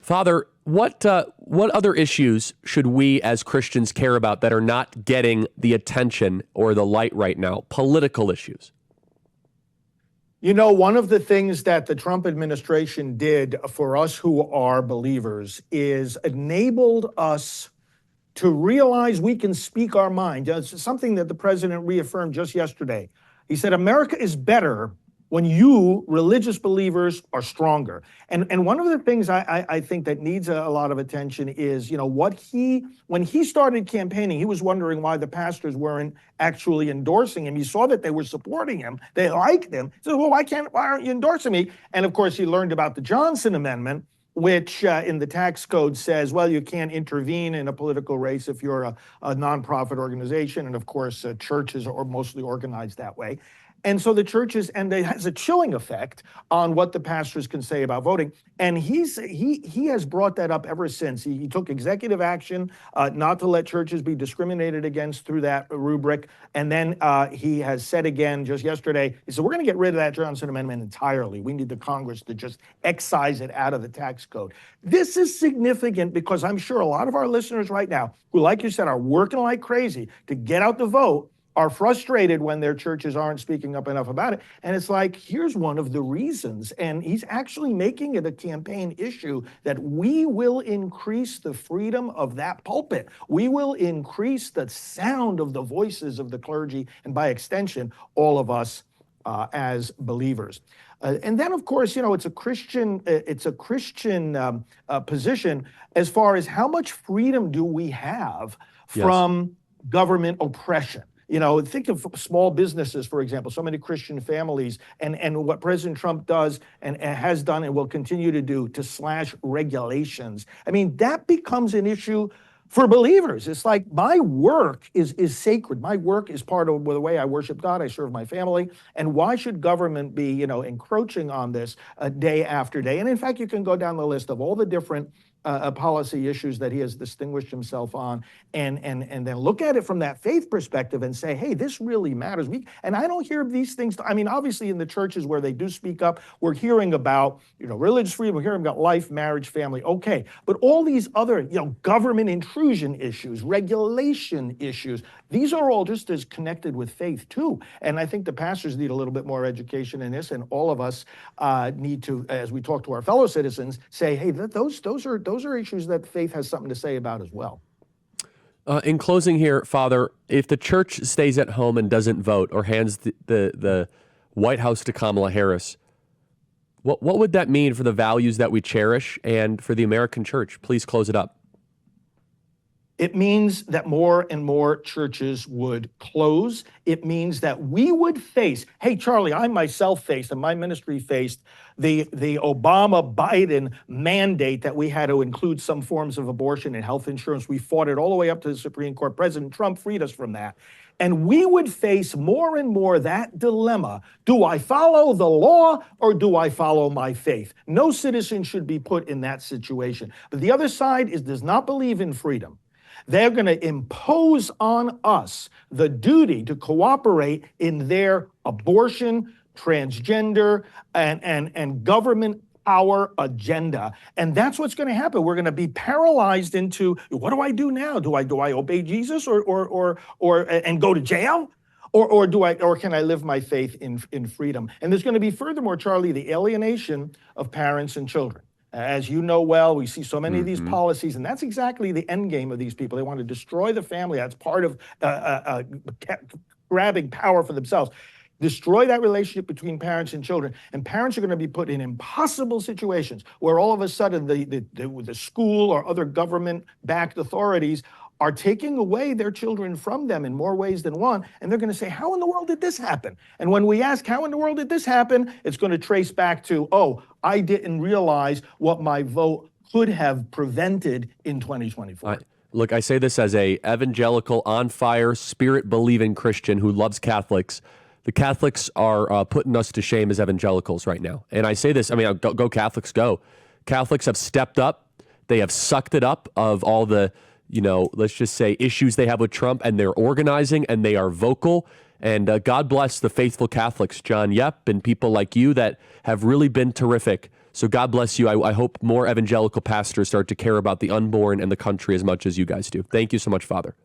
Father, what other issues should we as Christians care about that are not getting the attention or the light right now? Political issues. You know, one of the things that the Trump administration did for us who are believers is enabled us to realize we can speak our mind. It's something that the president reaffirmed just yesterday. He said, America is better when you, religious believers, are stronger. And one of the things I think that needs a lot of attention is, you know, when he started campaigning, he was wondering why the pastors weren't actually endorsing him. He saw that they were supporting him. They liked him. He said, well, why aren't you endorsing me? And of course, he learned about the Johnson Amendment, which in the tax code says, well, you can't intervene in a political race if you're a nonprofit organization. And of course, churches are mostly organized that way. And so the churches, and it has a chilling effect on what the pastors can say about voting. And he has brought that up ever since. He took executive action not to let churches be discriminated against through that rubric. And then he has said again just yesterday, he said, we're going to get rid of that Johnson Amendment entirely. We need the Congress to just excise it out of the tax code. This is significant because I'm sure a lot of our listeners right now, who, like you said, are working like crazy to get out the vote, are frustrated when their churches aren't speaking up enough about it. And it's like, here's one of the reasons. And he's actually making it a campaign issue that we will increase the freedom of that pulpit. We will increase the sound of the voices of the clergy, and by extension, all of us as believers. And then, of course, you know, it's a Christian position as far as how much freedom do we have from government oppression. You know, think of small businesses, for example, so many Christian families, and what President Trump does and has done and will continue to do to slash regulations. I mean, that becomes an issue for believers. It's like my work is sacred. My work is part of the way I worship God. I serve my family. And why should government be, you know, encroaching on this day after day? And in fact, you can go down the list of all the different policy issues that he has distinguished himself on, and then look at it from that faith perspective and say, hey, this really matters. And I don't hear these things. I mean, obviously in the churches where they do speak up, we're hearing about, you know, religious freedom, we're hearing about life, marriage, family, okay. But all these other, you know, government intrusion issues, regulation issues, these are all just as connected with faith too. And I think the pastors need a little bit more education in this, and all of us need to, as we talk to our fellow citizens, say, hey, those are issues that faith has something to say about as well. In closing here, Father, if the church stays at home and doesn't vote or hands the White House to Kamala Harris, what would that mean for the values that we cherish and for the American church? Please close it up. It means that more and more churches would close. It means that we would face, hey, Charlie, I myself faced, and my ministry faced, the Obama-Biden mandate that we had to include some forms of abortion and health insurance. We fought it all the way up to the Supreme Court. President Trump freed us from that. And we would face more and more that dilemma. Do I follow the law or do I follow my faith? No citizen should be put in that situation. But the other side does not believe in freedom. They're going to impose on us the duty to cooperate in their abortion, transgender, and government power agenda. And that's what's going to happen. We're going to be paralyzed into, what do I do now? Do I obey Jesus or and go to jail? Or can I live my faith in freedom? And there's going to be, furthermore, Charlie, the alienation of parents and children. As you know well, we see so many of these policies, and that's exactly the end game of these people. They want to destroy the family. That's part of grabbing power for themselves. Destroy that relationship between parents and children. And parents are going to be put in impossible situations where all of a sudden the school or other government-backed authorities are taking away their children from them in more ways than one, and they're going to say, how in the world did this happen? And when we ask, how in the world did this happen? It's going to trace back to, oh, I didn't realize what my vote could have prevented in 2024. Look, I say this as a evangelical, on-fire, spirit-believing Christian who loves Catholics. The Catholics are putting us to shame as evangelicals right now. And I say this, I mean, go Catholics, go. Catholics have stepped up. They have sucked it up of all the, you know, let's just say issues they have with Trump, and they're organizing and they are vocal. And God bless the faithful Catholics, John Yep, and people like you that have really been terrific So God bless you. I hope more evangelical pastors start to care about the unborn and the country as much as you guys do. Thank you so much, Father.